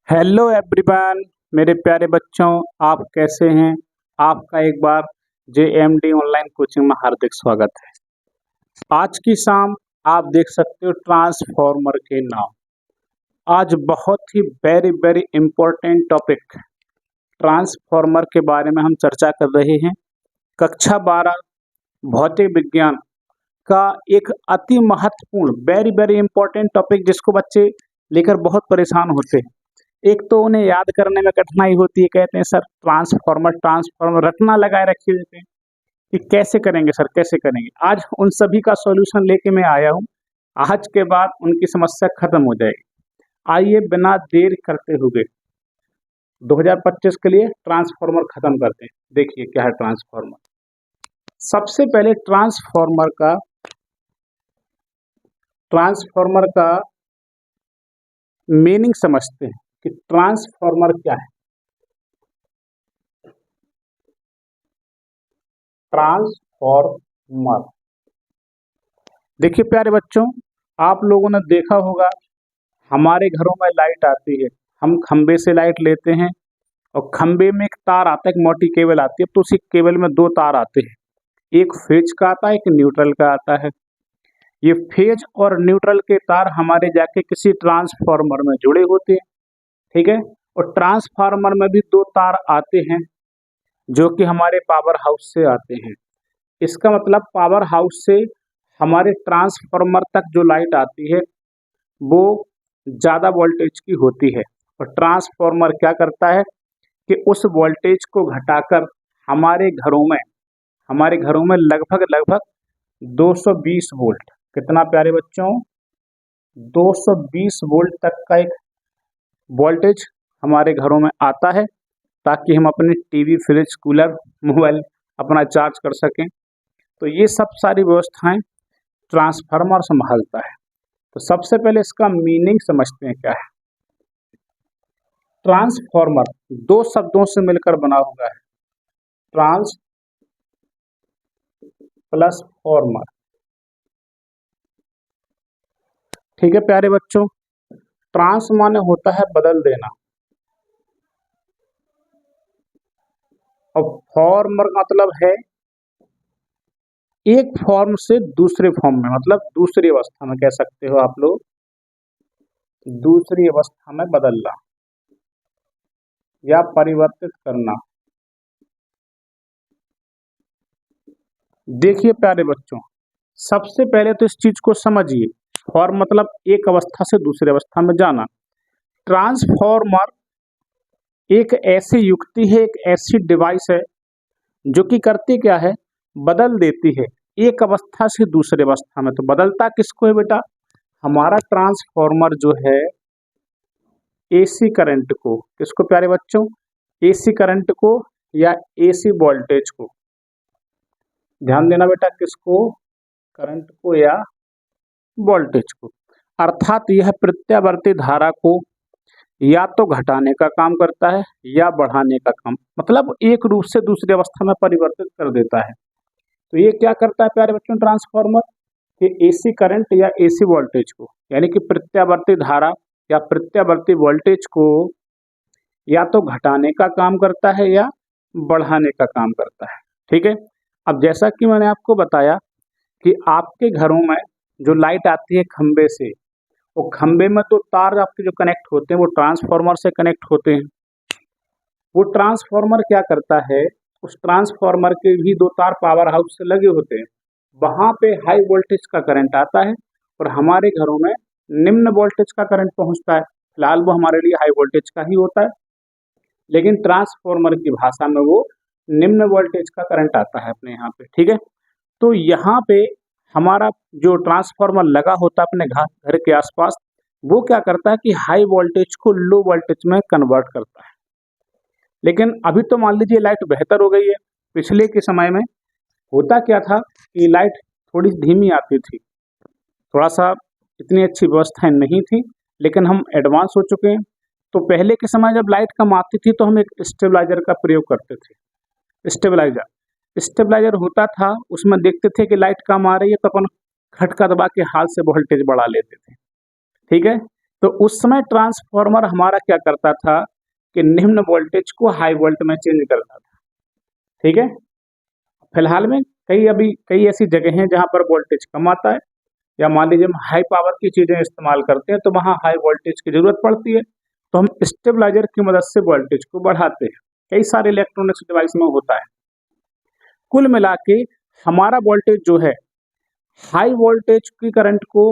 Hello everyone, मेरे प्यारे बच्चों, आप कैसे हैं। आपका एक बार JMD ऑनलाइन कोचिंग में हार्दिक स्वागत है। आज की शाम आप देख सकते हो ट्रांसफॉर्मर के नाम। आज बहुत ही very very important topic transformer के बारे में हम चर्चा कर रहे हैं। कक्षा 12 भौतिक विज्ञान का एक अति महत्वपूर्ण वेरी वेरी इम्पोर्टेंट टॉपिक, जिसको बच्चे लेकर बहुत परेशान होते हैं। एक तो उन्हें याद करने में कठिनाई होती है, कहते हैं सर ट्रांसफॉर्मर ट्रांसफॉर्मर रटना लगाए रखे देते हैं कि कैसे करेंगे सर, कैसे करेंगे। आज उन सभी का सॉल्यूशन लेके मैं आया हूँ। आज के बाद उनकी समस्या खत्म हो जाएगी। आइए बिना देर करते हुए 2025 के लिए ट्रांसफॉर्मर खत्म करते हैं। देखिए क्या है ट्रांसफॉर्मर। सबसे पहले ट्रांसफॉर्मर का मीनिंग समझते हैं कि ट्रांसफॉर्मर क्या है। ट्रांसफॉर्मर, देखिए प्यारे बच्चों, आप लोगों ने देखा होगा हमारे घरों में लाइट आती है, हम खंबे से लाइट लेते हैं और खंबे में एक तार आता है, एक मोटी केबल आती है। तो उसी केबल में दो तार आते हैं, एक फेज का आता है, एक न्यूट्रल का आता है। ये फेज और न्यूट्रल के तार हमारे जाके किसी ट्रांसफॉर्मर में जुड़े होते हैं, ठीक है। और ट्रांसफार्मर में भी दो तार आते हैं जो कि हमारे पावर हाउस से आते हैं। इसका मतलब पावर हाउस से हमारे ट्रांसफार्मर तक जो लाइट आती है वो ज़्यादा वोल्टेज की होती है, और ट्रांसफार्मर क्या करता है कि उस वोल्टेज को घटाकर हमारे घरों में लगभग लगभग 220 वोल्ट, कितना प्यारे बच्चों, 220 वोल्ट तक का एक वोल्टेज हमारे घरों में आता है, ताकि हम अपने टीवी, फ्रिज, कूलर, मोबाइल अपना चार्ज कर सकें। तो ये सब सारी व्यवस्थाएं ट्रांसफार्मर संभालता है। तो सबसे पहले इसका मीनिंग समझते हैं क्या है। ट्रांसफार्मर दो शब्दों से मिलकर बना हुआ है, ट्रांस प्लस फॉर्मर, ठीक है प्यारे बच्चों। ट्रांस माने होता है बदल देना, और फॉर्मर मतलब है एक फॉर्म से दूसरे फॉर्म में, मतलब दूसरी अवस्था में, कह सकते हो आप लोग, दूसरी अवस्था में बदलना या परिवर्तित करना। देखिए प्यारे बच्चों, सबसे पहले तो इस चीज को समझिए। फॉर्म मतलब एक अवस्था से दूसरी अवस्था में जाना। ट्रांसफॉर्मर एक ऐसी युक्ति है, एक ऐसी डिवाइस है जो कि करती क्या है, बदल देती है एक अवस्था से दूसरी अवस्था में। तो बदलता किसको है बेटा, हमारा ट्रांसफॉर्मर जो है AC करंट को, किसको प्यारे बच्चों, AC करंट को या AC वोल्टेज को, ध्यान देना बेटा, किसको, करंट को या वोल्टेज को। अर्थात यह प्रत्यावर्ती धारा को या तो घटाने का काम करता है या बढ़ाने का काम, मतलब एक रूप से दूसरी अवस्था में परिवर्तित कर देता है। तो ये क्या करता है प्यारे बच्चों ट्रांसफॉर्मर, कि AC करंट या AC वोल्टेज को, यानी कि प्रत्यावर्ती धारा या प्रत्यावर्ती वोल्टेज को या तो घटाने का काम करता है या बढ़ाने का काम करता है, ठीक है। अब जैसा कि मैंने आपको बताया कि आपके घरों में जो लाइट आती है खंबे से, वो खंबे में तो तार आपके जो कनेक्ट होते हैं वो ट्रांसफॉर्मर से कनेक्ट होते हैं। वो ट्रांसफॉर्मर क्या करता है, उस ट्रांसफॉर्मर के भी दो तार पावर हाउस से लगे होते हैं, वहाँ पे हाई वोल्टेज का करंट आता है और हमारे घरों में निम्न वोल्टेज का करंट पहुँचता है। फिलहाल वो हमारे लिए हाई वोल्टेज का ही होता है, लेकिन ट्रांसफॉर्मर की भाषा में वो निम्न वोल्टेज का करंट आता है अपने यहाँ पे, ठीक है। तो यहाँ पे हमारा जो ट्रांसफॉर्मर लगा होता है अपने घर के आसपास, वो क्या करता है कि हाई वोल्टेज को लो वोल्टेज में कन्वर्ट करता है। लेकिन अभी तो मान लीजिए लाइट बेहतर हो गई है। पिछले के समय में होता क्या था कि लाइट थोड़ी धीमी आती थी, थोड़ा सा इतनी अच्छी व्यवस्थाएं नहीं थी, लेकिन हम एडवांस हो चुके हैं। तो पहले के समय जब लाइट कम आती थी तो हम एक स्टेबलाइजर का प्रयोग करते थे। स्टेबलाइजर होता था, उसमें देखते थे कि लाइट कम आ रही है तो अपन खटका दबा के हाथ से वोल्टेज बढ़ा लेते थे, ठीक है। तो उस समय ट्रांसफार्मर हमारा क्या करता था कि निम्न वोल्टेज को हाई वोल्ट में चेंज करता था। ठीक है, फिलहाल में कई ऐसी जगह हैं जहां पर वोल्टेज कम आता है, या मान लीजिए हम हाई पावर की चीजें इस्तेमाल करते हैं तो वहां हाई वोल्टेज की जरूरत पड़ती है, तो हम स्टेबलाइजर की मदद से वोल्टेज को बढ़ाते हैं। कई सारे इलेक्ट्रॉनिक्स डिवाइस में होता है। कुल मिला के हमारा वोल्टेज जो है हाई वोल्टेज की करंट को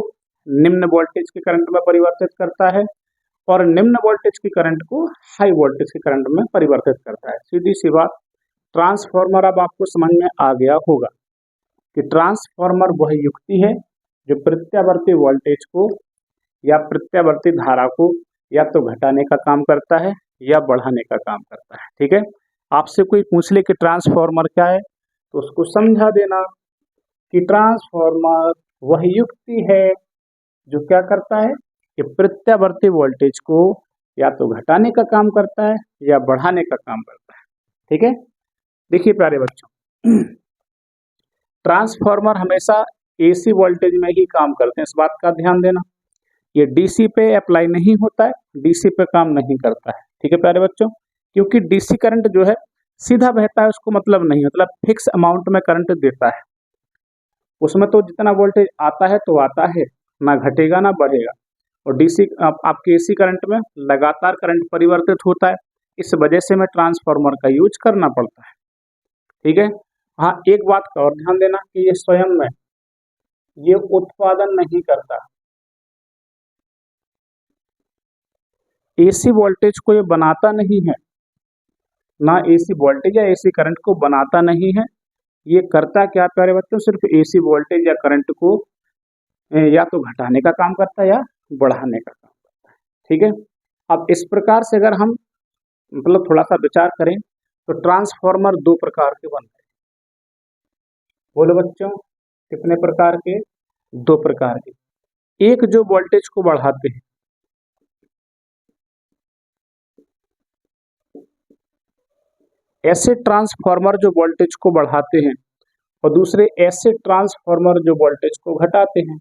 निम्न वोल्टेज के करंट में परिवर्तित करता है, और निम्न वोल्टेज की करंट को हाई वोल्टेज के करंट में परिवर्तित करता है। सीधी सी बात, ट्रांसफार्मर अब आपको समझ में आ गया होगा कि ट्रांसफार्मर वह युक्ति है जो प्रत्यावर्ती वोल्टेज को या प्रत्यावर्ती धारा को या तो घटाने का काम करता है या बढ़ाने का काम करता है। ठीक है, आपसे कोई पूछ ले कि ट्रांसफार्मर क्या है तो उसको समझा देना कि ट्रांसफार्मर वह युक्ति है जो क्या करता है कि प्रत्यावर्ती वोल्टेज को या तो घटाने का काम करता है या बढ़ाने का काम करता है। ठीक है, देखिए प्यारे बच्चों, ट्रांसफार्मर हमेशा एसी वोल्टेज में ही काम करते हैं, इस बात का ध्यान देना। ये डीसी पे अप्लाई नहीं होता है, डीसी पे काम नहीं करता है। ठीक है प्यारे बच्चों, क्योंकि डीसी करंट जो है सीधा बहता है, उसको मतलब नहीं, मतलब फिक्स अमाउंट में करंट देता है, उसमें तो जितना वोल्टेज आता है तो आता है, ना घटेगा ना बढ़ेगा। और डीसी आपके एसी करंट में लगातार करंट परिवर्तित होता है, इस वजह से हमें ट्रांसफार्मर का यूज करना पड़ता है। ठीक है, हाँ एक बात का और ध्यान देना कि ये स्वयं में ये उत्पादन नहीं करता, एसी वोल्टेज को ये बनाता नहीं है, ना एसी वोल्टेज या एसी करंट को बनाता नहीं है। ये करता क्या प्यारे बच्चों, सिर्फ एसी वोल्टेज या करंट को या तो घटाने का काम करता है या बढ़ाने का काम करता है। ठीक है, अब इस प्रकार से अगर हम मतलब थोड़ा सा विचार करें तो ट्रांसफार्मर दो प्रकार के बनते हैं। बोलो बच्चों, कितने प्रकार के? दो प्रकार के। एक जो वोल्टेज को बढ़ाते हैं, ऐसे ट्रांसफार्मर जो वोल्टेज को बढ़ाते हैं, और दूसरे ऐसे ट्रांसफार्मर जो वोल्टेज को घटाते हैं।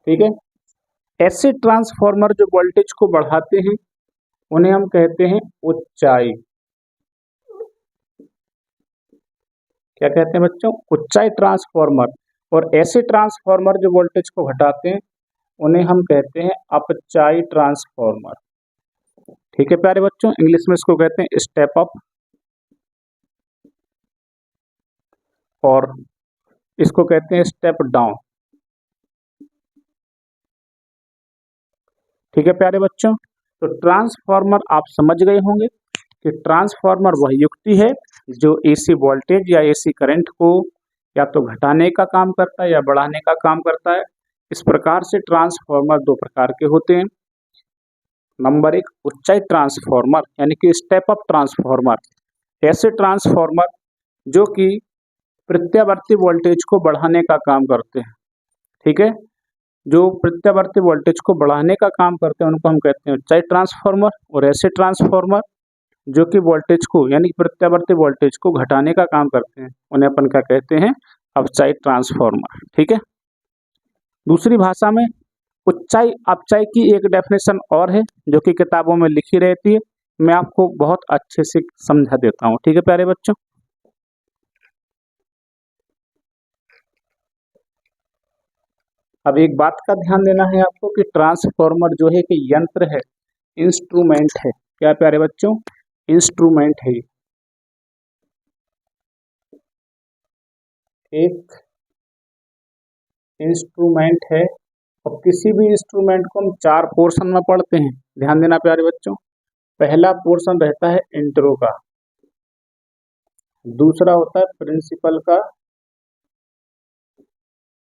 ठीक है, ऐसे ट्रांसफार्मर जो वोल्टेज को बढ़ाते हैं उन्हें हम कहते हैं ऊंचाई। क्या कहते हैं बच्चों? ऊंचाई ट्रांसफार्मर। और ऐसे ट्रांसफार्मर जो वोल्टेज को घटाते हैं उन्हें हम कहते हैं अपचाई ट्रांसफार्मर। ठीक है प्यारे बच्चों, इंग्लिश में इसको कहते हैं स्टेप अप, और इसको कहते हैं स्टेप डाउन। ठीक है प्यारे बच्चों, तो ट्रांसफार्मर आप समझ गए होंगे कि ट्रांसफार्मर वह युक्ति है जो एसी वोल्टेज या एसी करंट को या तो घटाने का काम करता है या बढ़ाने का काम करता है। इस प्रकार से ट्रांसफार्मर दो प्रकार के होते हैं। नंबर एक, ऊंचाई ट्रांसफार्मर यानी कि स्टेप अप ट्रांसफार्मर। ऐसे ट्रांसफार्मर जो कि प्रत्यावर्ती वोल्टेज को बढ़ाने का काम करते हैं। ठीक है, जो प्रत्यावर्ती वोल्टेज को बढ़ाने का काम करते हैं उनको हम कहते हैं ऊंचाई ट्रांसफार्मर। और ऐसे ट्रांसफार्मर जो कि वोल्टेज को यानी प्रत्यावर्ती वोल्टेज को घटाने का काम करते हैं उन्हें अपन क्या कहते हैं? अपचाई ट्रांसफार्मर। ठीक है, दूसरी भाषा में उच्चाई अपचाई की एक डेफिनेशन और है जो कि किताबों में लिखी रहती है, मैं आपको बहुत अच्छे से समझा देता हूँ। ठीक है प्यारे बच्चों, अब एक बात का ध्यान देना है आपको कि ट्रांसफार्मर जो है कि यंत्र है, इंस्ट्रूमेंट है। क्या प्यारे बच्चों? इंस्ट्रूमेंट है, एक इंस्ट्रूमेंट है। और किसी भी इंस्ट्रूमेंट को हम चार पोर्शन में पढ़ते हैं, ध्यान देना प्यारे बच्चों। पहला पोर्शन रहता है इंट्रो का, दूसरा होता है प्रिंसिपल का,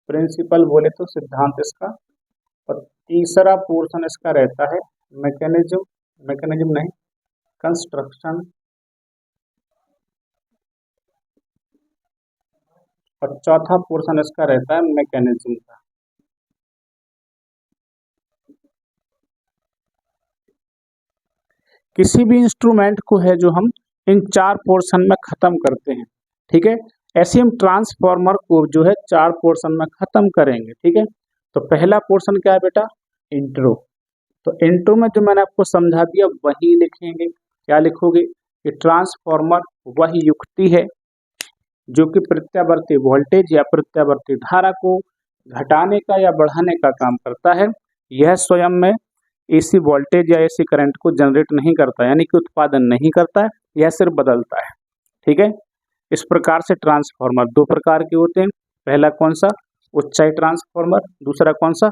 प्रिंसिपल बोले तो सिद्धांत इसका, और तीसरा पोर्शन इसका रहता है मैकेनिज्म, मैकेनिज्म नहीं कंस्ट्रक्शन, और चौथा पोर्शन इसका रहता है मैकेनिज्म का। किसी भी इंस्ट्रूमेंट को है जो हम इन चार पोर्शन में खत्म करते हैं। ठीक है, ऐसे हम ट्रांसफार्मर को जो है चार पोर्शन में खत्म करेंगे। ठीक है, तो पहला पोर्शन क्या है बेटा, इंट्रो। तो इंट्रो में जो मैंने आपको समझा दिया वही लिखेंगे। क्या लिखोगे कि ट्रांसफॉर्मर वह युक्ति है जो कि प्रत्यावर्ती वोल्टेज या प्रत्यावर्ती धारा को घटाने का या बढ़ाने का काम करता है। यह स्वयं में एसी वोल्टेज या एसी करंट को जनरेट नहीं करता, यानी कि उत्पादन नहीं करता है, यह सिर्फ बदलता है। ठीक है, इस प्रकार से ट्रांसफॉर्मर दो प्रकार के होते हैं। पहला कौन सा, उच्चाई ट्रांसफॉर्मर, दूसरा कौन सा,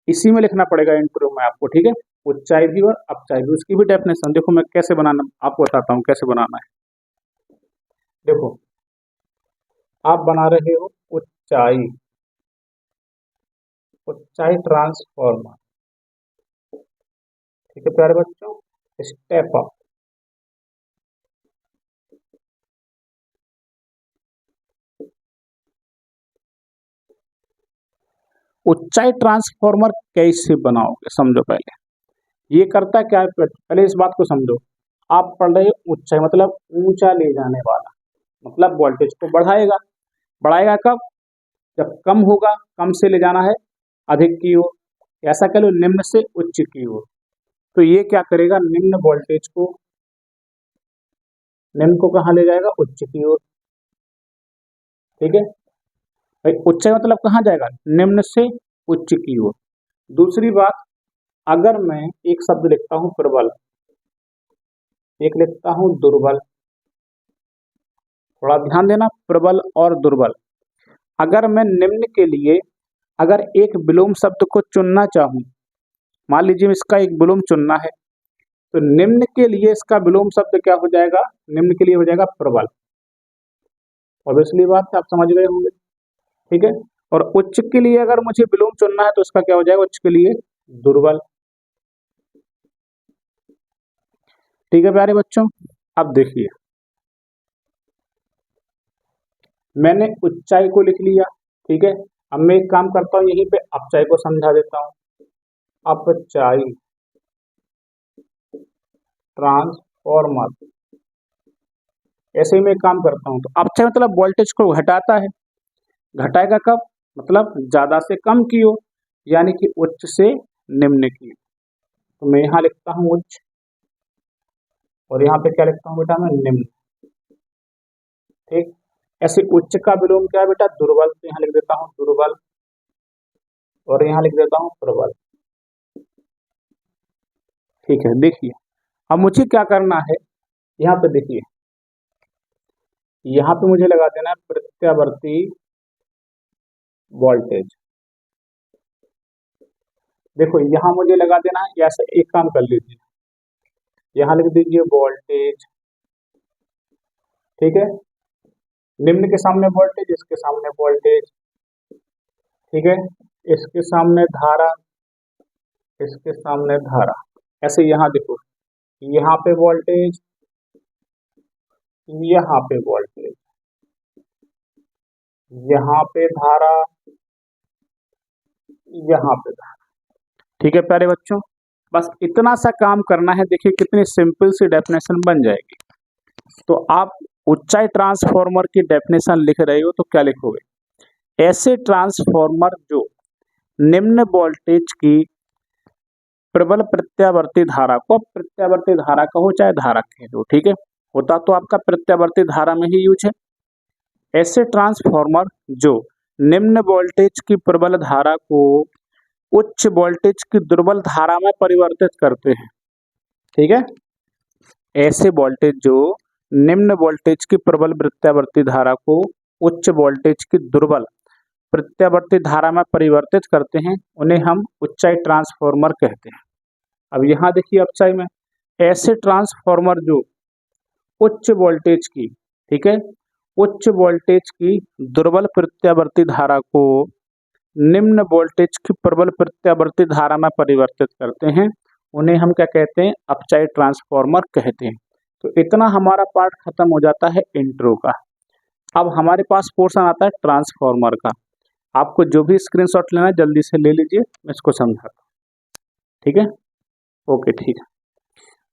इसी में लिखना पड़ेगा इंट्रो में आपको। ठीक है, ऊंचाई भी और अपचाई भी, उसकी भी डेफिनेशन देखो मैं कैसे बनाना आपको बताता हूँ कैसे बनाना है। देखो आप बना रहे हो ऊंचाई, ऊंचाई ट्रांसफॉर्मर। ठीक है प्यारे बच्चों, स्टेप अप। ऊंचाई ट्रांसफॉर्मर कैसे बनाओगे समझो पहले। ये करता क्या है, पहले इस बात को समझो। आप पढ़ रहे हो ऊंचाई मतलब ऊंचा ले जाने वाला, मतलब वोल्टेज को बढ़ाएगा। बढ़ाएगा कब, जब कम होगा, कम से ले जाना है अधिक की ओर, ऐसा कह लो निम्न से उच्च की ओर। तो ये क्या करेगा, निम्न वोल्टेज को, निम्न को कहाँ ले जाएगा, उच्च की ओर। ठीक है भाई, उच्च मतलब कहाँ जाएगा, निम्न से उच्च की ओर। दूसरी बात, अगर मैं एक शब्द लिखता हूं प्रबल, एक लिखता हूं दुर्बल, थोड़ा ध्यान देना, प्रबल और दुर्बल। अगर मैं निम्न के लिए अगर एक विलोम शब्द को चुनना चाहूं, मान लीजिए इसका एक विलोम चुनना है, तो निम्न के लिए इसका विलोम शब्द क्या हो जाएगा, निम्न के लिए हो जाएगा प्रबल। ऑब्वियसली बात है, आप समझ गए होंगे। ठीक है, और उच्च के लिए अगर मुझे विलोम चुनना है तो इसका क्या हो जाएगा, उच्च के लिए दुर्बल। ठीक है प्यारे बच्चों, अब देखिए मैंने ऊंचाई को लिख लिया। ठीक है, अब मैं एक काम करता हूँ, यहीं पे अपचाई को समझा देता हूँ। अपचाई ट्रांसफॉर्मर, ऐसे ही मैं एक काम करता हूँ। तो अपचाई मतलब वोल्टेज को घटाता है। घटाएगा कब, मतलब ज्यादा से कम की ओर, यानी कि उच्च से निम्न की। तो मैं यहाँ लिखता हूँ उच्च, और यहाँ पे क्या लिखता हूँ बेटा, मैं निम्न। ठीक, ऐसे उच्च का विलोम क्या है बेटा, दुर्बल। तो यहाँ लिख देता हूँ दुर्बल, और यहाँ लिख देता हूँ प्रबल। ठीक है, देखिए अब मुझे क्या करना है, यहाँ पे देखिए, यहाँ पे मुझे लगा देना है प्रत्यावर्ती वोल्टेज। देखो यहाँ मुझे लगा देना है, ऐसे एक काम कर लीजिए, यहाँ लिख दीजिए वोल्टेज। ठीक है, निम्न के सामने वोल्टेज, इसके सामने वोल्टेज। ठीक है, इसके सामने धारा, इसके सामने धारा। ऐसे यहाँ देखो, यहाँ पे वोल्टेज, यहाँ पे वोल्टेज, यहाँ पे धारा, यहाँ पे धारा। ठीक है प्यारे बच्चों, बस इतना सा काम करना है। देखिए कितनी सिंपल सी डेफिनेशन बन जाएगी। तो आप ऊंचाई ट्रांसफॉर्मर की डेफिनेशन लिख रहे हो तो क्या लिखोगे, ऐसे ट्रांसफॉर्मर जो निम्न वोल्टेज की प्रबल प्रत्यावर्ती धारा को, प्रत्यावर्ती धारा कहो चाहे धारा कह दो, ठीक है, होता तो आपका प्रत्यावर्ती धारा में ही यूज है। ऐसे ट्रांसफॉर्मर जो निम्न वोल्टेज की प्रबल धारा को उच्च वोल्टेज की दुर्बल धारा में परिवर्तित करते हैं। ठीक है, ऐसे वोल्टेज जो निम्न वोल्टेज की प्रबल प्रत्यावर्ती धारा को उच्च वोल्टेज की दुर्बल प्रत्यावर्ती धारा में परिवर्तित करते हैं, उन्हें हम उच्चाई ट्रांसफॉर्मर कहते हैं। अब यहाँ देखिए अपचाई में, ऐसे ट्रांसफॉर्मर जो उच्च वोल्टेज की, ठीक है, उच्च वोल्टेज की दुर्बल प्रत्यावर्ती धारा को निम्न वोल्टेज की प्रबल प्रत्यावर्ती धारा में परिवर्तित करते हैं, उन्हें हम क्या कहते हैं, अपचाई ट्रांसफॉर्मर कहते हैं। तो इतना हमारा पार्ट खत्म हो जाता है इंट्रो का। अब हमारे पास पोर्शन आता है ट्रांसफॉर्मर का। आपको जो भी स्क्रीनशॉट लेना है जल्दी से ले लीजिए, मैं इसको समझाता हूँ। ठीक है, ओके ठीक है।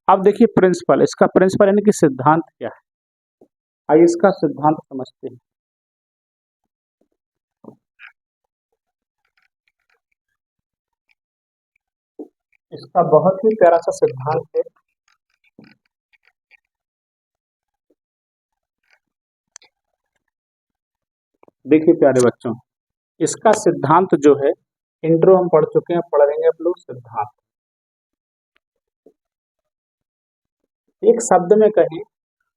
अब देखिए प्रिंसिपल, इसका प्रिंसिपल यानी कि सिद्धांत क्या है, आइए इसका सिद्धांत समझते हैं। इसका बहुत ही प्यारा सा सिद्धांत है। देखिए प्यारे बच्चों, इसका सिद्धांत जो है, इंट्रो हम पढ़ चुके हैं, पढ़ लेंगे आप लोग सिद्धांत। एक शब्द में कहें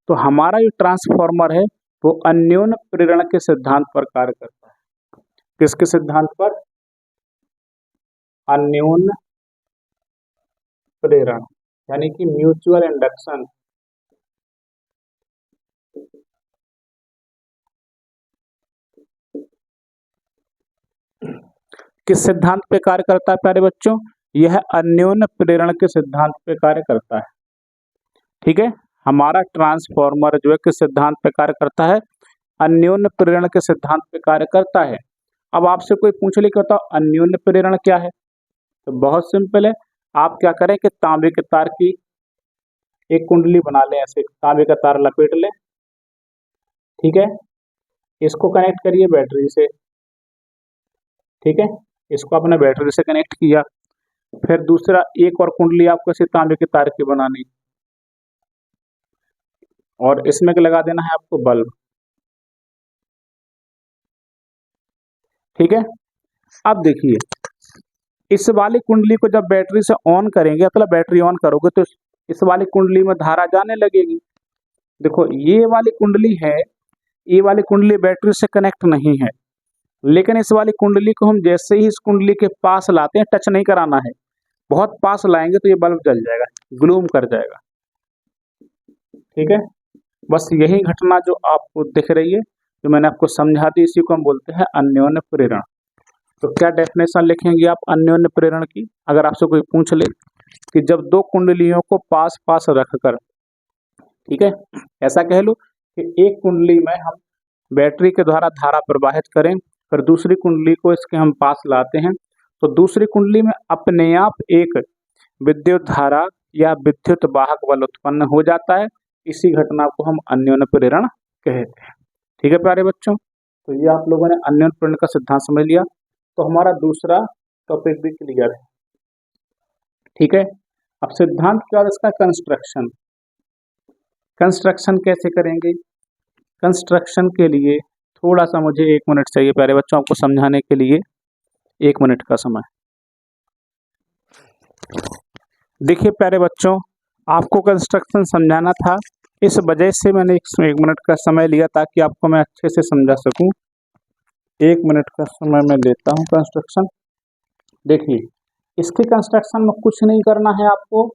तो हमारा जो ट्रांसफॉर्मर है वो अन्योन्य प्रेरण के सिद्धांत पर कार्य करता है। किसके सिद्धांत पर? अन्योन्य प्रेरण, यानी कि म्यूचुअल इंडक्शन। किस सिद्धांत पे कार्य करता है प्यारे बच्चों? यह अन्योन्य प्रेरण के सिद्धांत पे कार्य करता है। ठीक है, हमारा ट्रांसफॉर्मर जो है किस सिद्धांत पे कार्य करता है? अन्योन्य प्रेरण के सिद्धांत पे कार्य करता है। अब आपसे कोई पूछ ले कि बताओ अन्योन्य प्रेरण क्या है, तो बहुत सिंपल है। आप क्या करें कि तांबे के तार की एक कुंडली बना लें, ऐसे तांबे का तार लपेट लें। ठीक है, इसको कनेक्ट करिए बैटरी से। ठीक है, इसको आपने बैटरी से कनेक्ट किया। फिर दूसरा एक और कुंडली आपको इसे तांबे के तार की बनानी, और इसमें लगा देना है आपको बल्ब। ठीक है, अब देखिए, इस वाली कुंडली को जब बैटरी से ऑन करेंगे, मतलब बैटरी ऑन करोगे तो इस वाली कुंडली में धारा जाने लगेगी। देखो ये वाली कुंडली है, ये वाली कुंडली बैटरी से कनेक्ट नहीं है, लेकिन इस वाली कुंडली को हम जैसे ही इस कुंडली के पास लाते हैं, टच नहीं कराना है, बहुत पास लाएंगे तो ये बल्ब जल जाएगा, ग्लूम कर जाएगा। ठीक है, बस यही घटना जो आपको दिख रही है, जो मैंने आपको समझा दी, इसी को हम बोलते हैं अन्योन्य प्रेरण। तो क्या डेफिनेशन लिखेंगे आप अन्योन्य प्रेरण की? अगर आपसे कोई पूछ ले कि जब दो कुंडलियों को पास पास रखकर, ठीक है, ऐसा कह लो कि एक कुंडली में हम बैटरी के द्वारा धारा प्रवाहित करें, फिर दूसरी कुंडली को इसके हम पास लाते हैं, तो दूसरी कुंडली में अपने आप एक विद्युत धारा या विद्युत वाहक बल उत्पन्न हो जाता है। इसी घटना को हम अन्योन्य प्रेरण कहते हैं। ठीक है प्यारे बच्चों, तो ये आप लोगों ने अन्योन्य प्रेरण का सिद्धांत समझ लिया। तो हमारा दूसरा टॉपिक भी क्लियर है। ठीक है, अब सिद्धांत के बाद इसका कंस्ट्रक्शन। कंस्ट्रक्शन कैसे करेंगे? कंस्ट्रक्शन के लिए थोड़ा सा मुझे 1 मिनट चाहिए प्यारे बच्चों, आपको समझाने के लिए 1 मिनट का समय। देखिए प्यारे बच्चों, आपको कंस्ट्रक्शन समझाना था, इस वजह से मैंने 1 मिनट का समय लिया ताकि आपको मैं अच्छे से समझा सकूं। 1 मिनट का समय मैं लेता हूं कंस्ट्रक्शन। देखिए, इसके कंस्ट्रक्शन में कुछ नहीं करना है आपको।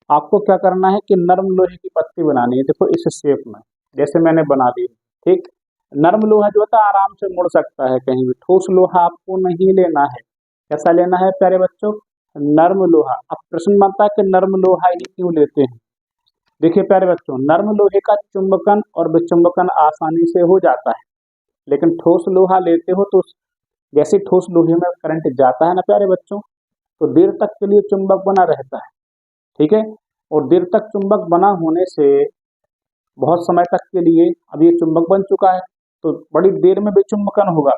आपको क्या करना है कि नर्म लोहे की पत्ती बनानी है। देखो इस शेप में, जैसे मैंने बना दी। ठीक, नर्म लोहा जो होता है आराम से मुड़ सकता है कहीं भी, ठोस लोहा आपको नहीं लेना है। कैसा लेना है प्यारे बच्चों? नर्म लोहा। अब प्रश्न बनता है कि नर्म लोहा ही क्यों लेते हैं? देखिए प्यारे बच्चों, नर्म लोहे का चुंबकन और विचुंबकन आसानी से हो जाता है, लेकिन ठोस लोहा लेते हो तो जैसे ठोस लोहे में करंट जाता है ना प्यारे बच्चों, तो देर तक के लिए चुंबक बना रहता है। ठीक है, और देर तक चुंबक बना होने से बहुत समय तक के लिए, अब ये चुंबक बन चुका है तो बड़ी देर में विचुंबकन होगा।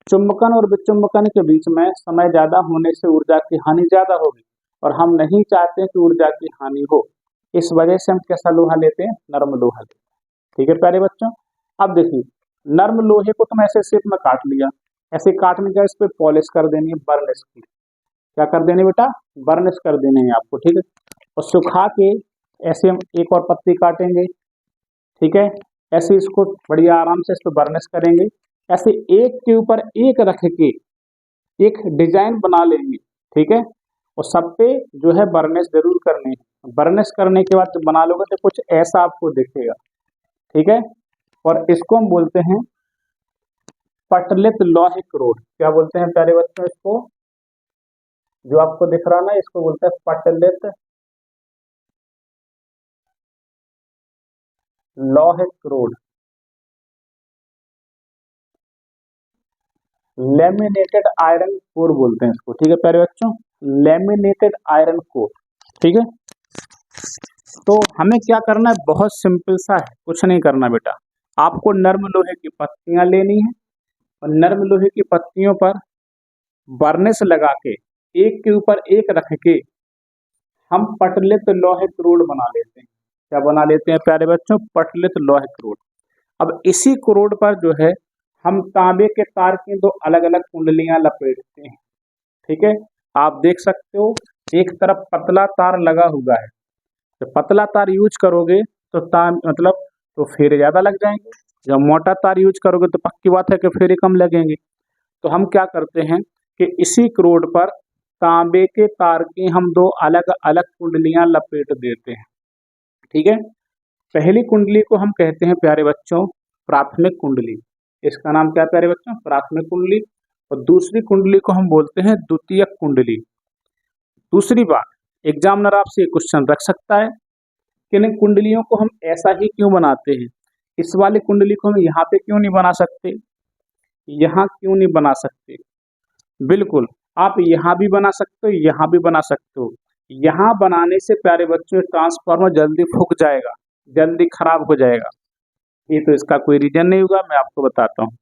चुंबकन और विचुंबकन के बीच में समय ज्यादा होने से ऊर्जा की हानि ज्यादा होगी, और हम नहीं चाहते कि ऊर्जा की हानि हो। इस वजह से हम कैसा लोहा लेते हैं? नर्म लोहा लेते हैं। ठीक है प्यारे बच्चों, अब देखिए, नर्म लोहे को तुम ऐसे शेप में काट लिया, ऐसे काटने का इस पे पॉलिश कर देनी है, बर्निश की। क्या कर देने बेटा? बर्निश कर देने हैं आपको। ठीक है, और सुखा के ऐसे हम एक और पत्ती काटेंगे। ठीक है, ऐसे इसको बढ़िया आराम से इसको बर्निश करेंगे। ऐसे एक के ऊपर एक रख के एक डिजाइन बना लेंगे। ठीक है, और सब पे जो है बर्निश जरूर करनी है। बर्निश करने के बाद जब बना लोगे तो कुछ ऐसा आपको दिखेगा। ठीक है, और इसको हम बोलते हैं पटलित लौहिक रोड। क्या बोलते हैं प्यारे बच्चों इसको? जो आपको दिख रहा ना, इसको बोलते हैं पटलित लौहिक रोड, लेमिनेटेड आयरन कोर बोलते हैं इसको। ठीक है प्यारे बच्चों, लेमिनेटेड आयरन कोर। ठीक है, तो हमें क्या करना है? बहुत सिंपल सा है, कुछ नहीं करना बेटा। आपको नर्म लोहे की पत्तियां लेनी है, और नर्म लोहे की पत्तियों पर बर्निश लगा के एक के ऊपर एक रख के हम पटलित लोहित रोड बना लेते हैं। क्या बना लेते हैं प्यारे बच्चों? पटलित लोहित रोड। अब इसी रोड पर जो है हम तांबे के तार की दो अलग अलग कुंडलियां लपेटते हैं। ठीक है, आप देख सकते हो एक तरफ पतला तार लगा हुआ है। तो पतला तार यूज करोगे तो मतलब तो फेरे ज्यादा लग जाएंगे। जब मोटा तार यूज करोगे तो पक्की बात है कि फेरे कम लगेंगे। तो हम क्या करते हैं कि इसी रोड पर तांबे के तार की हम दो अलग अलग कुंडलियां लपेट देते हैं। ठीक है, पहली कुंडली को हम कहते हैं प्यारे बच्चों प्राथमिक कुंडली। इसका नाम क्या है प्यारे बच्चों? प्राथमिक कुंडली। और दूसरी कुंडली को हम बोलते हैं द्वितीयक कुंडली। दूसरी बात, एग्जामिनर आपसे क्वेश्चन रख सकता है कि इन कुंडलियों को हम ऐसा ही क्यों बनाते हैं? इस वाली कुंडली को हम यहाँ पे क्यों नहीं बना सकते, यहाँ क्यों नहीं बना सकते? बिल्कुल, आप यहाँ भी बना सकते हो, यहाँ भी बना सकते हो। यहाँ बनाने से प्यारे बच्चों ट्रांसफार्मर जल्दी फूक जाएगा, जल्दी खराब हो जाएगा। ये तो इसका कोई रीजन नहीं होगा, मैं आपको बताता हूँ।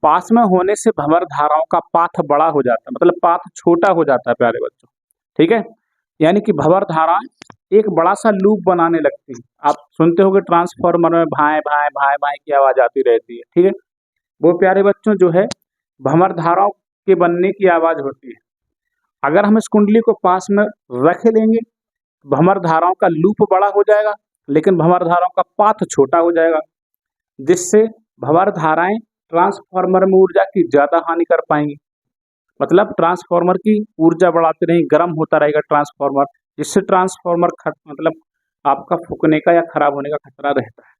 पास में होने से भंवर धाराओं का पाथ बड़ा हो जाता है, मतलब पाथ छोटा हो जाता है प्यारे बच्चों। ठीक है, यानी कि भंवर धाराएं एक बड़ा सा लूप बनाने लगती है। आप सुनते होंगे ट्रांसफार्मर में भाए भाए भाए भाए की आवाज आती रहती है। ठीक है, वो प्यारे बच्चों जो है भंवर धाराओं के बनने की आवाज होती है। अगर हम इस कुंडली को पास में रख लेंगे, भंवर धाराओं का लूप बड़ा हो जाएगा, लेकिन भंवर धाराओं का पाथ छोटा हो जाएगा, जिससे भंवर धाराएं ट्रांसफार्मर में ऊर्जा की ज्यादा हानि कर पाएंगी। मतलब ट्रांसफार्मर की ऊर्जा बढ़ाते रहेंगे, गर्म होता रहेगा ट्रांसफार्मर, जिससे ट्रांसफार्मर मतलब आपका फूकने का या खराब होने का खतरा रहता है।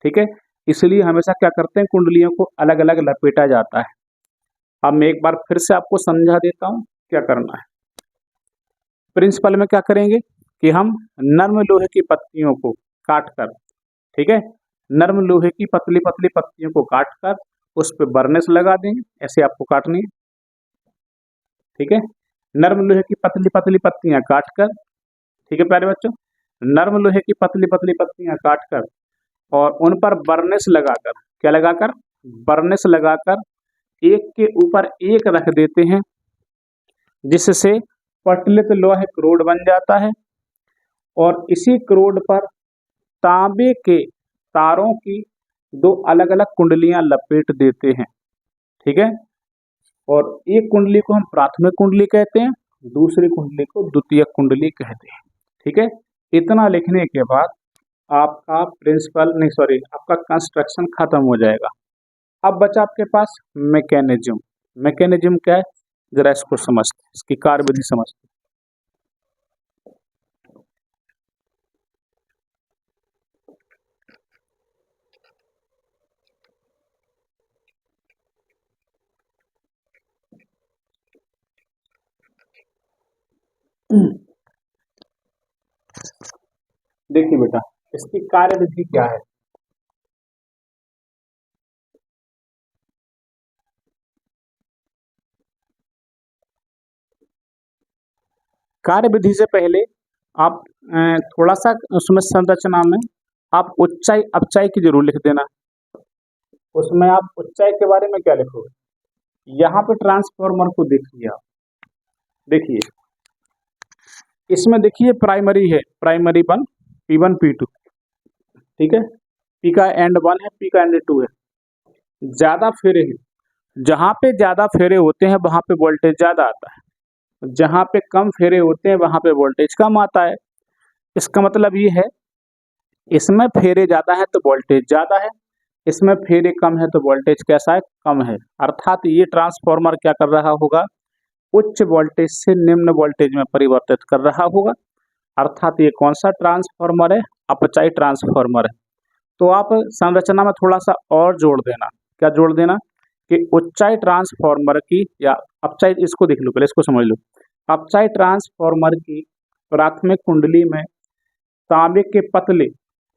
ठीक है, इसलिए हमेशा क्या करते हैं, कुंडलियों को अलग अलग लपेटा जाता है। अब मैं एक बार फिर से आपको समझा देता हूँ क्या करना है। प्रिंसिपल में क्या करेंगे कि हम नर्म लोहे की पत्तियों को काट कर, ठीक है, नर्म लोहे की पतली पतली पत्तियों को काट कर उस पर बर्निश लगा देंगे। ऐसे आपको काटनी है। ठीक है, नर्म लोहे की पतली पतली पत्तियां काट कर, ठीक है प्यारे बच्चों, नर्म लोहे की पतली पतली पत्तियां काट कर और उन पर बर्निश लगाकर, क्या लगाकर? बर्निश लगाकर एक के ऊपर एक रख देते हैं, जिससे पटलित लोहे क्रोड बन जाता है। और इसी क्रोड पर तांबे के तारों की दो अलग अलग कुंडलियां लपेट देते हैं। ठीक है, और एक कुंडली को हम प्राथमिक कुंडली कहते हैं, दूसरी कुंडली को द्वितीयक कुंडली कहते हैं। ठीक है, इतना लिखने के बाद आपका आपका कंस्ट्रक्शन खत्म हो जाएगा। अब बचा आपके पास मैकेनिज्म। मैकेनिज्म क्या है, जरा इसको समझते हैं, इसकी कार्यविधि समझते हैं। देखिए बेटा, इसकी कार्यविधि क्या है। कार्यविधि से पहले आप थोड़ा सा उसमें संरचना में आप ऊंचाई अपचाई की जरूर लिख देना। उसमें आप ऊंचाई के बारे में क्या लिखोगे? यहाँ पे ट्रांसफार्मर को देखिए आप, देखिए इसमें देखिए प्राइमरी है, प्राइमरी 1 P1 P2, ठीक है, P का एंड 1 है, P का एंड 2 है। ज्यादा फेरे हैं, जहाँ पे ज्यादा फेरे होते हैं वहां पे वोल्टेज ज्यादा आता है, जहाँ पे कम फेरे होते हैं वहां पे वोल्टेज कम आता है। इसका मतलब ये है इसमें फेरे ज्यादा है तो वोल्टेज ज्यादा है, इसमें फेरे कम है तो वोल्टेज कैसा है, कम है। अर्थात ये ट्रांसफार्मर क्या कर रहा होगा, उच्च वोल्टेज से निम्न वोल्टेज में परिवर्तित कर रहा होगा। अर्थात ये कौन सा ट्रांसफार्मर है, अपचाई ट्रांसफार्मर है। तो आप संरचना में थोड़ा सा और जोड़ देना, क्या जोड़ देना कि उच्चाई ट्रांसफार्मर की, या अपचाई, इसको देख लो पहले, इसको समझ लो। अपचाई ट्रांसफार्मर की प्राथमिक कुंडली में तांबे के पतले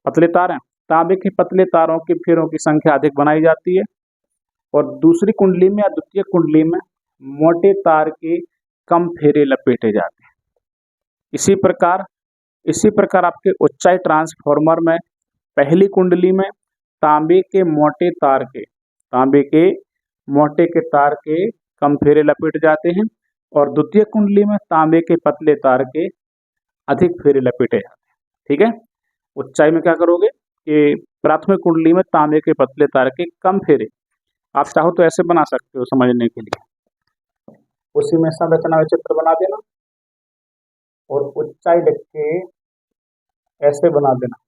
पतले तार हैं, तांबे के पतले तारों के फेरों की संख्या अधिक बनाई जाती है, और दूसरी कुंडली में या द्वितीय कुंडली में मोटे तार के कम फेरे लपेटे जाते हैं। इसी प्रकार आपके उच्चाई ट्रांसफार्मर में पहली कुंडली में तांबे के मोटे तार के कम फेरे लपेट जाते हैं, और द्वितीय कुंडली में तांबे के पतले तार के अधिक फेरे लपेटे जाते हैं। ठीक है, ऊंचाई में क्या करोगे कि प्राथमिक कुंडली में तांबे के पतले तार के कम फेरे, आप चाहो तो ऐसे बना सकते हो समझने के लिए, उसी में संरचना चित्र बना देना और ऊंचाई लिख के ऐसे बना देना।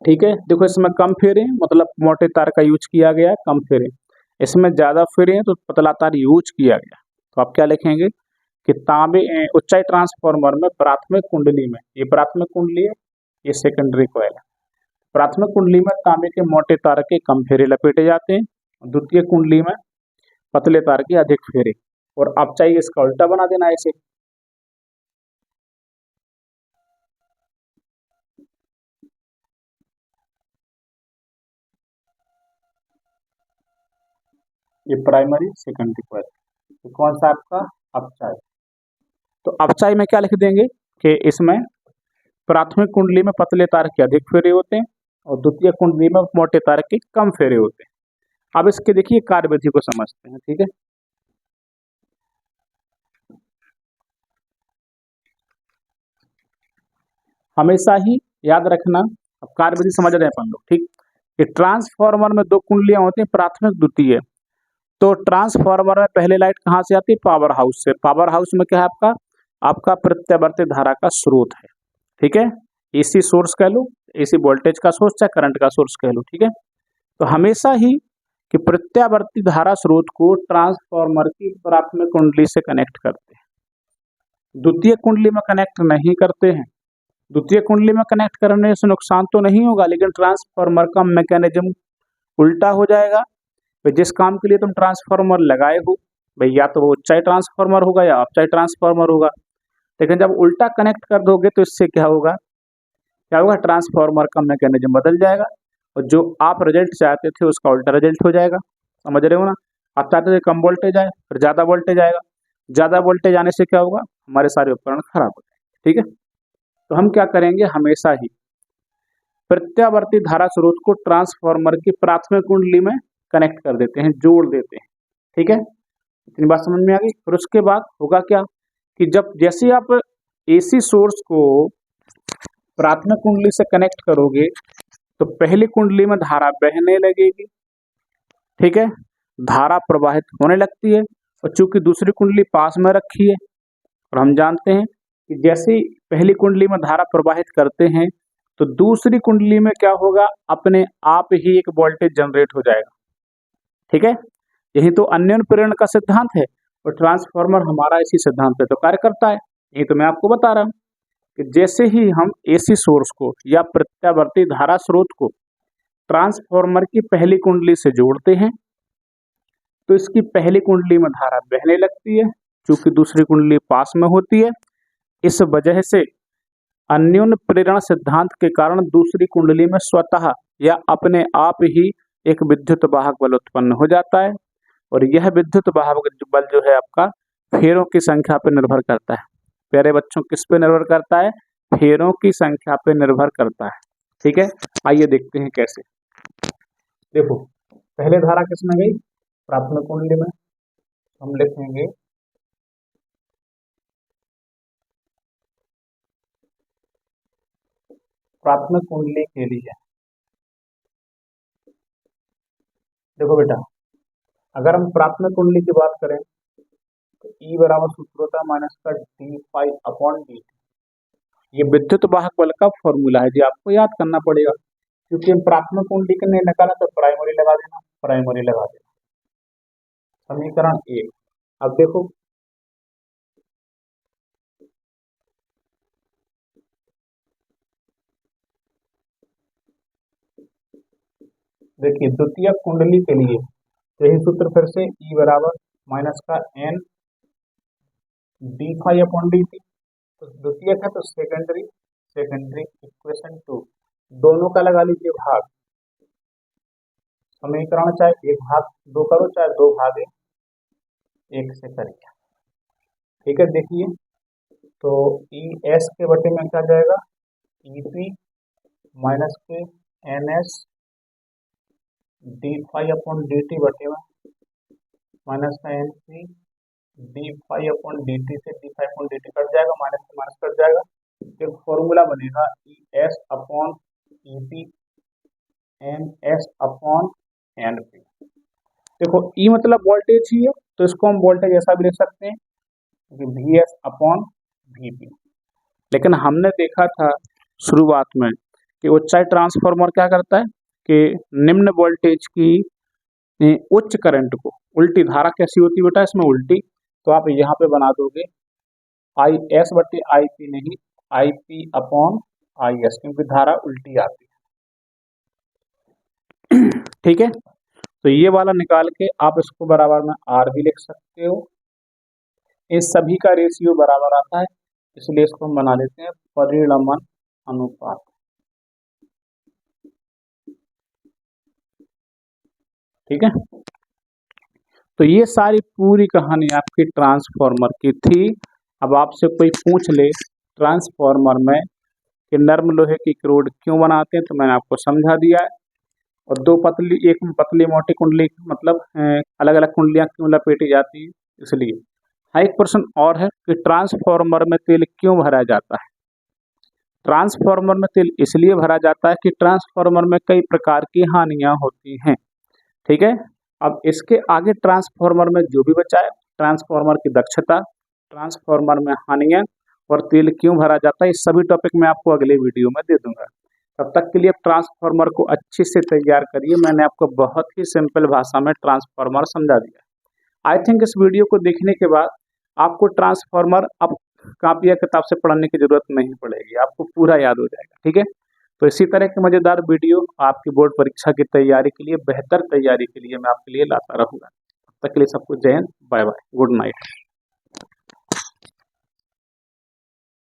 ठीक है, देखो इसमें कम फेरे मतलब मोटे तार का यूज किया गया, कम फेरे। इसमें ज्यादा फेरे हैं तो पतला तार यूज किया गया। तो आप क्या लिखेंगे कि तांबे ऊंचाई ट्रांसफार्मर में प्राथमिक कुंडली में, ये प्राथमिक कुंडली है, ये सेकेंडरी कॉइल है। प्राथमिक कुंडली में तांबे के मोटे तार के कम फेरे लपेटे जाते हैं, द्वितीय कुंडली में पतले तार के अधिक फेरे। और आप चाहिए इसका उल्टा बना देना ऐसे। ये प्राइमरी सेकेंडरी कॉइल, तो कौन सा आपका अपचाई। तो अपचाई में क्या लिख देंगे कि इसमें प्राथमिक कुंडली में पतले तार के अधिक फेरे होते हैं और द्वितीय कुंडली में मोटे तार के कम फेरे होते हैं। अब इसके देखिए कार्यविधि को समझते हैं। ठीक है, हमेशा ही याद रखना, अब कार्यविधि समझ रहे हैं अपन लोग। ठीक, कि ट्रांसफार्मर में दो कुंडलियां होती हैं, प्राथमिक द्वितीय। तो ट्रांसफार्मर में पहले लाइट कहाँ से आती है, पावर हाउस से। पावर हाउस में क्या है आपका, आपका प्रत्यावर्ती धारा का स्रोत है। ठीक है, एसी सोर्स कह लो, एसी वोल्टेज का सोर्स चाहे करंट का सोर्स कह लो। ठीक है, तो हमेशा ही कि प्रत्यावर्ती धारा स्रोत को ट्रांसफार्मर की प्राथमिक कुंडली से कनेक्ट करते हैं, द्वितीय कुंडली में कनेक्ट नहीं करते हैं। द्वितीय कुंडली में कनेक्ट करने से नुकसान तो नहीं होगा, लेकिन ट्रांसफार्मर का मैकेनिज्म उल्टा हो जाएगा। भाई जिस काम के लिए तुम ट्रांसफार्मर लगाए हो, भाई या तो वो ऊंचाई ट्रांसफार्मर होगा या अपचाई ट्रांसफार्मर होगा, लेकिन जब उल्टा कनेक्ट कर दोगे तो इससे क्या होगा, ट्रांसफार्मर का मैकेनिज्म बदल जाएगा और जो आप रिजल्ट चाहते थे उसका उल्टा रिजल्ट हो जाएगा। समझ रहे हो ना, आप चाहते थे कम वोल्टेज आए, फिर ज़्यादा वोल्टेज आएगा, ज़्यादा वोल्टेज आने से क्या होगा, हमारे सारे उपकरण खराब हो जाएंगे। ठीक है, तो हम क्या करेंगे, हमेशा ही प्रत्यावर्ती धारा स्रोत को ट्रांसफार्मर की प्राथमिक कुंडली में कनेक्ट कर देते हैं, जोड़ देते हैं। ठीक है, इतनी बात समझ में आ गई। फिर उसके बाद होगा क्या कि जब जैसे आप एसी सोर्स को प्राथमिक कुंडली से कनेक्ट करोगे तो पहली कुंडली में धारा बहने लगेगी। ठीक है, धारा प्रवाहित होने लगती है और चूंकि दूसरी कुंडली पास में रखी है और हम जानते हैं कि जैसे ही पहली कुंडली में धारा प्रवाहित करते हैं तो दूसरी कुंडली में क्या होगा, अपने आप ही एक वोल्टेज जनरेट हो जाएगा। ठीक है, यही तो अन्योन्य प्रेरण का सिद्धांत है और ट्रांसफार्मर हमारा इसी सिद्धांत पे तो कार्य करता है। यही तो मैं आपको बता रहा हूँ कि जैसे ही हम एसी सोर्स को या प्रत्यावर्ती धारा स्रोत को ट्रांसफार्मर की पहली कुंडली से जोड़ते हैं तो इसकी पहली कुंडली में धारा बहने लगती है, क्योंकि दूसरी कुंडली पास में होती है। इस वजह से अन्योन्य प्रेरण सिद्धांत के कारण दूसरी कुंडली में स्वतः या अपने आप ही एक विद्युत वाहक बल उत्पन्न हो जाता है और यह विद्युत वाहक बल जो है आपका फेरों की संख्या पर निर्भर करता है। प्यारे बच्चों, किस पे निर्भर करता है, फेरों की संख्या पे निर्भर करता है। ठीक है, आइए देखते हैं कैसे। देखो पहले धारा किसमें गई, प्राथमिक कुंडली में। हम लिखेंगे प्राथमिक कुंडली के लिए। देखो बेटा, अगर हम प्राथमिक कुंडली की बात करें तो ई बराबर सूत्र होता है माइनस का डी फाइव अपॉन डी। ये विद्युत वाहक बल का फॉर्मूला है जी, आपको याद करना पड़ेगा, क्योंकि हम प्राथमिक कुंडली के नहीं निकाला तो प्राइमरी लगा देना, प्राइमरी लगा देना। समीकरण एक। अब देखो देखिए द्वितीय कुंडली के लिए यही सूत्र फिर से ई बराबर माइनस का N D five upon D T. तो द्वितीय है तो सेकेंडरी, सेकेंडरी इक्वेशन टू, दोनों का लगा लीजिए भाग। समीकरण चाहे एक भाग दो करो चाहे दो भाग एक से करिए। ठीक है, देखिए तो ई एस के बटे में क्या जाएगा, ई पी माइनस के N S D five upon D T बटे में माइनस का N P D five upon D T से D five upon D T cut जाएगा, माइनस से माइनस कट जाएगा, फिर फॉर्मूला बनेगा E S upon E P N S upon N P. देखो ई मतलब वोल्टेज ही है, तो इसको हम वोल्टेज ऐसा भी लिख सकते हैं कि V S upon V P. लेकिन हमने देखा था शुरुआत में कि उच्चाई ट्रांसफार्मर क्या करता है कि निम्न वोल्टेज की उच्च करंट को, उल्टी धारा कैसी होती है बेटा इसमें उल्टी, तो आप यहाँ पे बना दोगे आई एस बटे आई पी, नहीं I P upon I S, क्योंकि धारा उल्टी आती है। ठीक है, तो ये वाला निकाल के आप इसको बराबर में आर भी लिख सकते हो। इस सभी का रेशियो बराबर आता है, इसलिए इसको हम बना लेते हैं परिणमन अनुपात। ठीक है, तो ये सारी पूरी कहानी आपकी ट्रांसफार्मर की थी। अब आपसे कोई पूछ ले ट्रांसफार्मर में कि नर्म लोहे की रोड क्यों बनाते हैं, तो मैंने आपको समझा दिया है। और दो पतली, एक पतली मोटी कुंडली, मतलब अलग अलग कुंडलियां क्यों लपेटी जाती है, इसलिए। हाँ, एक प्रश्न और है कि ट्रांसफार्मर में तेल क्यों भरा जाता है। ट्रांसफार्मर में तेल इसलिए भरा जाता है कि ट्रांसफार्मर में कई प्रकार की हानियां होती हैं। ठीक है, अब इसके आगे ट्रांसफार्मर में जो भी बचा है, ट्रांसफार्मर की दक्षता, ट्रांसफार्मर में हानियां और तेल क्यों भरा जाता है, इस सभी टॉपिक मैं आपको अगले वीडियो में दे दूंगा। तब तक के लिए ट्रांसफार्मर को अच्छे से तैयार करिए। मैंने आपको बहुत ही सिंपल भाषा में ट्रांसफार्मर समझा दिया। आई थिंक इस वीडियो को देखने के बाद आपको ट्रांसफार्मर अब कॉपी या किताब से पढ़ने की जरूरत नहीं पड़ेगी, आपको पूरा याद हो जाएगा। ठीक है, तो इसी तरह के मजेदार वीडियो आपकी बोर्ड परीक्षा की तैयारी के लिए, बेहतर तैयारी के लिए मैं आपके लिए लाता रहूंगा। तब तक के लिए सबको जय हिंद, बाय बाय, गुड नाइट।